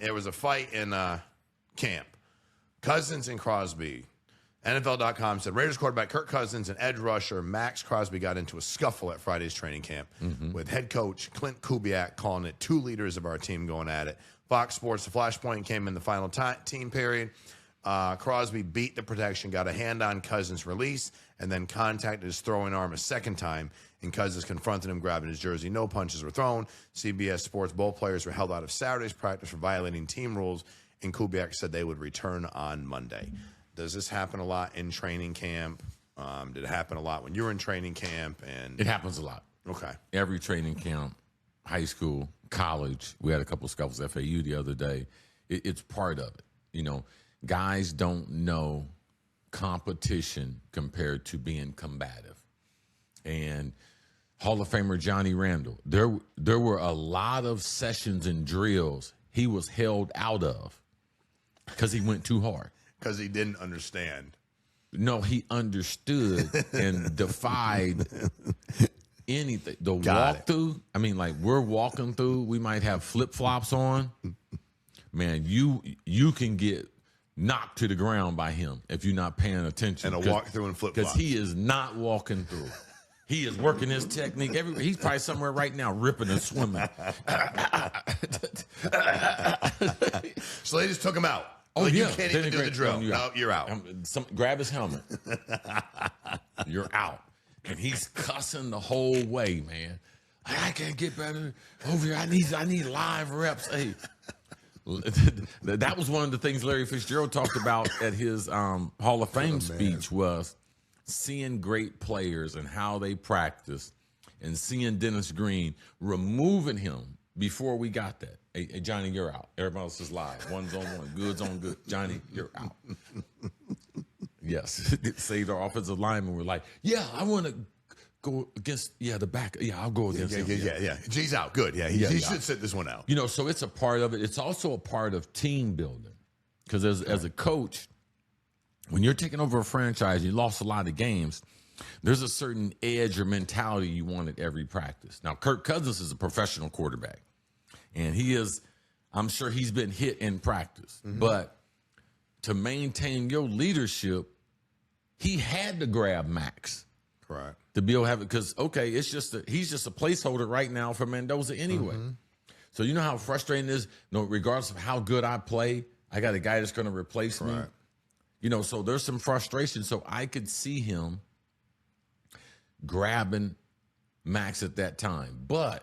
there was a fight in camp. Cousins and Crosby. NFL.com said Raiders quarterback Kirk Cousins and edge rusher Maxx Crosby got into a scuffle at Friday's training camp with head coach Clint Kubiak calling it two leaders of our team going at it. Fox Sports, the flashpoint came in the final team period. Crosby beat the protection, got a hand on Cousins' release, and then contacted his throwing arm a second time, and Cousins confronted him, grabbing his jersey. No punches were thrown. CBS Sports, both players were held out of Saturday's practice for violating team rules, and Kubiak said they would return on Monday. Does this happen a lot in training camp? Did it happen a lot when you were in training camp? And it happens a lot. Okay. Every training camp, high school, college. We had a couple of scuffles at FAU the other day. It's part of it. You know, guys don't know competition compared to being combative. And Hall of Famer Johnny Randle, there were a lot of sessions and drills he was held out of because he went too hard. Because he didn't understand. No, he understood and defied anything. The walkthrough, I mean, like we're walking through, we might have flip-flops on. Man, you can get knocked to the ground by him if you're not paying attention. And a walkthrough and flip-flops. Because he is not walking through. He is working his technique. He's probably somewhere right now ripping and swimming. So they just took him out. Oh, like, yeah. You can't even do the drill. No, you're out. Grab his helmet. You're out. And he's cussing the whole way, man. I can't get better over here. I need live reps. Hey, that was one of the things Larry Fitzgerald talked about at his Hall of Fame speech was seeing great players and how they practice and seeing Dennis Green removing him before we got that. Hey, Johnny, you're out. Everybody else is live. One's on one. Good's on good. Johnny, you're out. Yes. Saved our offensive linemen. We're like, yeah, I want to go against, the back. Yeah, I'll go against him. Yeah. G's out. Good. Yeah, he should sit this one out. You know, so it's a part of it. It's also a part of team building. Because as a coach, when you're taking over a franchise, you lost a lot of games, there's a certain edge or mentality you want at every practice. Now, Kirk Cousins is a professional quarterback. And I'm sure he's been hit in practice. But to maintain your leadership, he had to grab Maxx. Correct. To be able to have it, because, okay, he's just a placeholder right now for Mendoza anyway. So you know how frustrating it is? No, regardless of how good I play, I got a guy that's going to replace me. You know, so there's some frustration. So I could see him grabbing Maxx at that time. But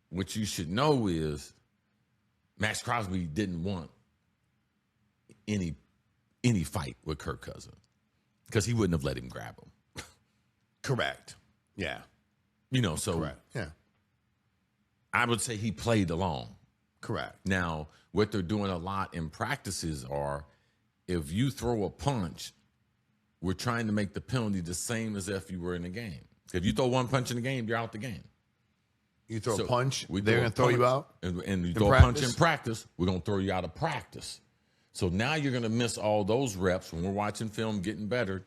what you should know is Maxx Crosby didn't want any fight with Kirk Cousins because he wouldn't have let him grab him. Correct. Yeah. You know, so correct. Yeah. I would say he played along. Correct. Now, what they're doing a lot in practices are if you throw a punch, we're trying to make the penalty the same as if you were in the game. If you throw one punch in the game, you're out the game. You throw a punch, they're going to throw you out? And you throw a punch in practice, we're going to throw you out of practice. So now you're going to miss all those reps. When we're watching film, getting better,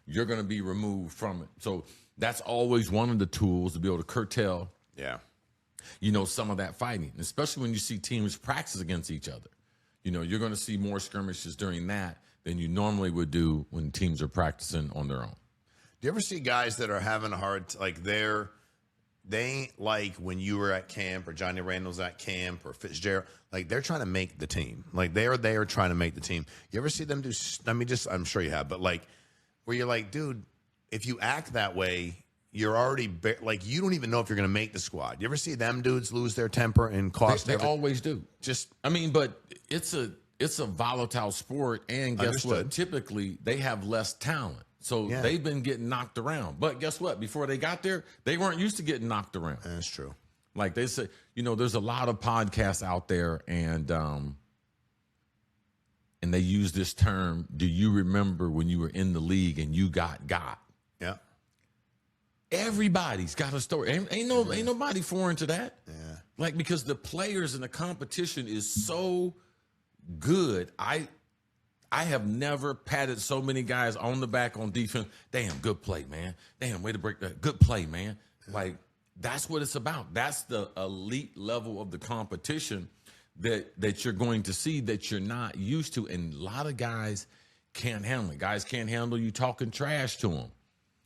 you're going to be removed from it. So that's always one of the tools to be able to curtail, some of that fighting, especially when you see teams practice against each other. You know, you're going to see more skirmishes during that than you normally would do when teams are practicing on their own. Do you ever see guys that are having a hard, they ain't like when you were at camp or Johnny Randle's at camp or Fitzgerald. Like, they're trying to make the team. Like, they are trying to make the team. You ever see them do, I'm sure you have, but where you're like, dude, if you act that way, you're already, you don't even know if you're going to make the squad. You ever see them dudes lose their temper and cost They always do. But it's a volatile sport, and guess what? Typically, they have less talent. So they've been getting knocked around. But guess what? Before they got there, they weren't used to getting knocked around. That's true. Like they say, there's a lot of podcasts out there, and they use this term, do you remember when you were in the league and you got? Yeah. Everybody's got a story. Ain't nobody foreign to that. Yeah. Because the players and the competition is so good. I have never patted so many guys on the back on defense. Damn, good play, man. Damn, way to break that. Good play, man. That's what it's about. That's the elite level of the competition that you're going to see that you're not used to. And a lot of guys can't handle it. Guys can't handle you talking trash to them.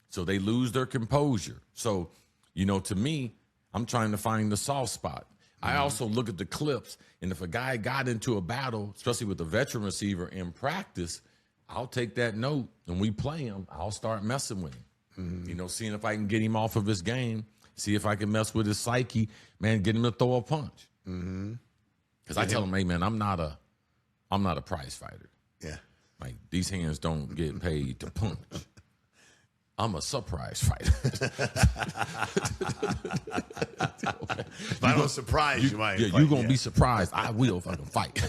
So they lose their composure. So, to me, I'm trying to find the soft spot. I also look at the clips, and if a guy got into a battle, especially with a veteran receiver in practice, I'll take that note, and we play him. I'll start messing with him. Seeing if I can get him off of his game, see if I can mess with his psyche, man, get him to throw a punch. Because I tell him, hey, man, I'm not a prize fighter. Yeah. Like, these hands don't get paid to punch. I'm a surprise fighter. If I don't surprise you, might. Yeah, you're going to be surprised. I will fucking fight.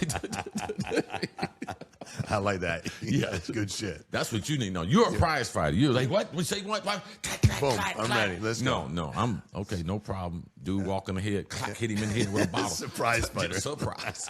I like that. Yeah, that's good shit. That's what you need to know. You're a prize fighter. You're like, what? We say what? Boom, I'm ready. Let's go. No, I'm okay. No problem. Dude walking ahead, hit him in the head with a bottle. Surprise fighter. Surprise.